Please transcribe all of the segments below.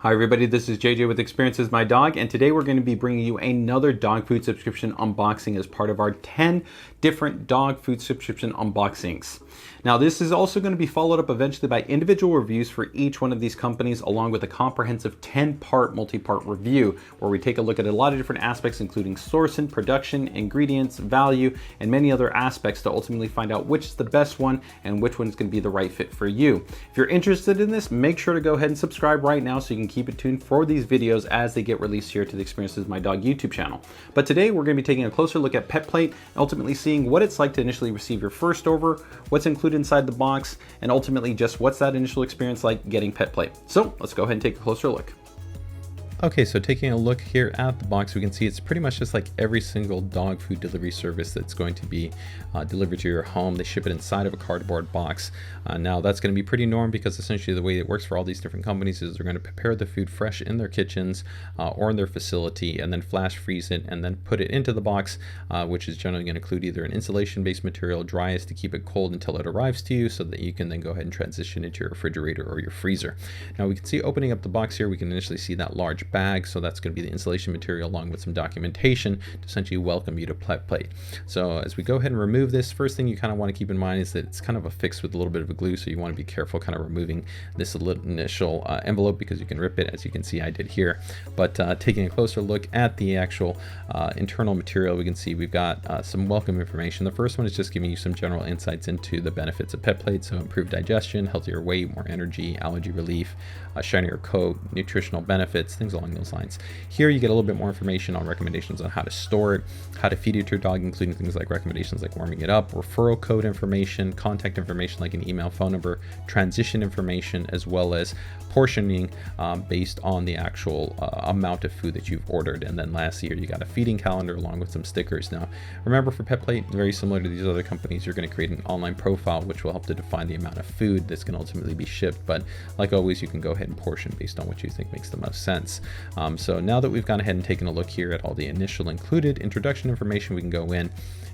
Hi everybody, this is JJ with Experiences My Dog, and today we're going to be bringing you another dog food subscription unboxing as part of our 10 different dog food subscription unboxings. Now this is also going to be followed up eventually by individual reviews for each one of these companies, along with a comprehensive 10-part multi-part review where we take a look at a lot of different aspects including sourcing, production, ingredients, value, and many other aspects to ultimately find out which is the best one and which one is going to be the right fit for you. If you're interested in this, make sure to go ahead and subscribe right now so you can keep it tuned for these videos as they get released here to the Experiences My Dog YouTube channel. But today we're going to be taking a closer look at PetPlate and ultimately seeing what it's like to initially receive your first order, what's included inside the box, and ultimately just what's that initial experience like getting PetPlate. So let's go ahead and take a closer look. Okay, so taking a look here at the box, we can see it's pretty much just like every single dog food delivery service that's going to be delivered to your home. They ship it inside of a cardboard box. Now that's going to be pretty norm because essentially the way it works for all these different companies is they're going to prepare the food fresh in their kitchens or in their facility and then flash freeze it and then put it into the box, which is generally going to include either an insulation-based material, dry ice to keep it cold until it arrives to you so that you can then go ahead and transition into your refrigerator or your freezer. Now we can see opening up the box here, we can initially see that large bag, so that's going to be the insulation material along with some documentation to essentially welcome you to PetPlate. So as we go ahead and remove this, first thing you kind of want to keep in mind is that it's kind of affixed with a little bit of a glue, so you want to be careful kind of removing this initial envelope because you can rip it, as you can see I did here. But taking a closer look at the actual internal material, we can see we've got some welcome information. The first one is just giving you some general insights into the benefits of PetPlate, so improved digestion, healthier weight, more energy, allergy relief, shinier coat, nutritional benefits, things along those lines. Here you get a little bit more information on recommendations on how to store it, how to feed it to your dog, including things like recommendations like warming it up, referral code information, contact information like an email, phone number, transition information, as well as portioning based on the actual amount of food that you've ordered. And then lastly here you got a feeding calendar along with some stickers. Now remember, for PetPlate, very similar to these other companies, you're going to create an online profile which will help to define the amount of food that's going to ultimately be shipped, but like always you can go ahead and portion based on what you think makes the most sense. So now that we've gone ahead and taken a look here at all the initial included introduction information, we can go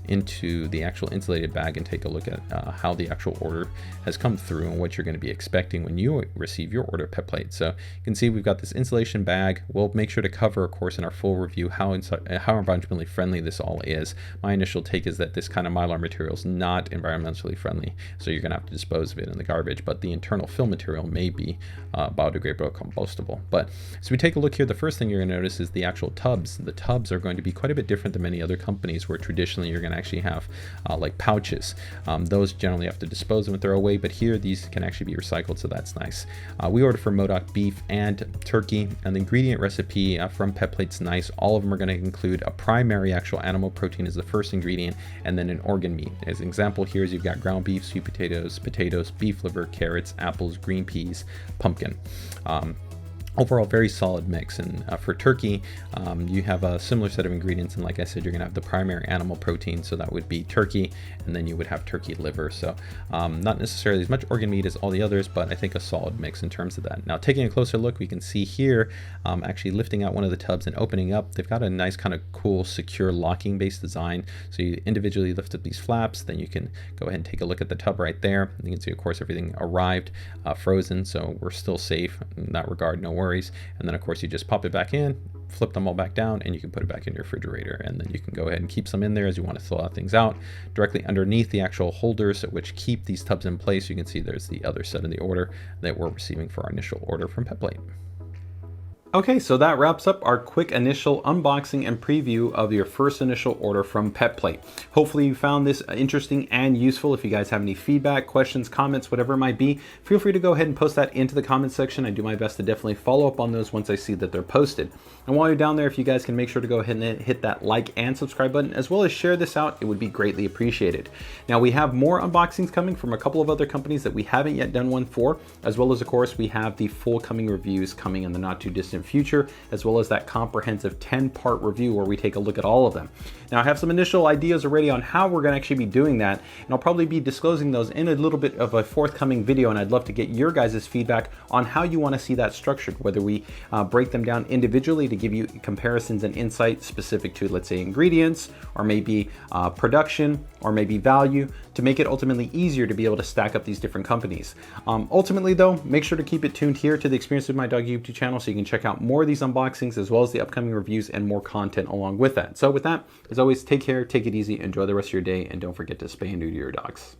into the actual insulated bag and take a look at how the actual order has come through and what you're going to be expecting when you receive your order PetPlate. So you can see we've got this insulation bag. We'll make sure to cover, of course, in our full review how environmentally friendly this all is. My initial take is that this kind of mylar material is not environmentally friendly, so you're going to have to dispose of it in the garbage, but the internal fill material may be biodegradable, compostable. But as we take a look here, the first thing you're going to notice is the actual tubs. The tubs are going to be quite a bit different than many other companies where traditionally you're going to actually have like pouches. Those generally have to dispose of and throw away, but here these can actually be recycled, so that's nice. We ordered for Modoc beef and turkey, and the ingredient recipe from PetPlate's nice. All of them are going to include a primary actual animal protein as the first ingredient, and then an organ meat. As an example here is you've got ground beef, sweet potatoes, beef liver, carrots, apples, green peas, pumpkin. Overall, very solid mix. And for turkey, you have a similar set of ingredients, and like I said, you're going to have the primary animal protein, so that would be turkey, and then you would have turkey liver. So not necessarily as much organ meat as all the others, but I think a solid mix in terms of that. Now taking a closer look, we can see here actually lifting out one of the tubs and opening up, they've got a nice kind of cool secure locking based design. So you individually lift up these flaps, then you can go ahead and take a look at the tub right there. You can see, of course, everything arrived frozen, so we're still safe in that regard, no worries. And then of course you just pop it back in, flip them all back down, and you can put it back in your refrigerator, and then you can go ahead and keep some in there as you want to thaw things out. Directly underneath the actual holders which keep these tubs in place, you can see there's the other set of the order that we're receiving for our initial order from PetPlate. Okay, so that wraps up our quick initial unboxing and preview of your first initial order from PetPlate. Hopefully you found this interesting and useful. If you guys have any feedback, questions, comments, whatever it might be, feel free to go ahead and post that into the comments section. I do my best to definitely follow up on those once I see that they're posted. And while you're down there, if you guys can make sure to go ahead and hit that like and subscribe button, as well as share this out, it would be greatly appreciated. Now we have more unboxings coming from a couple of other companies that we haven't yet done one for, as well as of course we have the full coming reviews coming in the not too distant distant future, as well as that comprehensive 10-part review where we take a look at all of them. Now I have some initial ideas already on how we're going to actually be doing that, and I'll probably be disclosing those in a little bit of a forthcoming video, and I'd love to get your guys' feedback on how you want to see that structured, whether we break them down individually to give you comparisons and insight specific to, let's say, ingredients, or maybe production, or maybe value, to make it ultimately easier to be able to stack up these different companies. Ultimately though, make sure to keep it tuned here to the Experience with My Dog YouTube channel so you can check out more of these unboxings as well as the upcoming reviews and more content along with that. So with that, as always, take care, take it easy, enjoy the rest of your day, and don't forget to spay and neuter your dogs.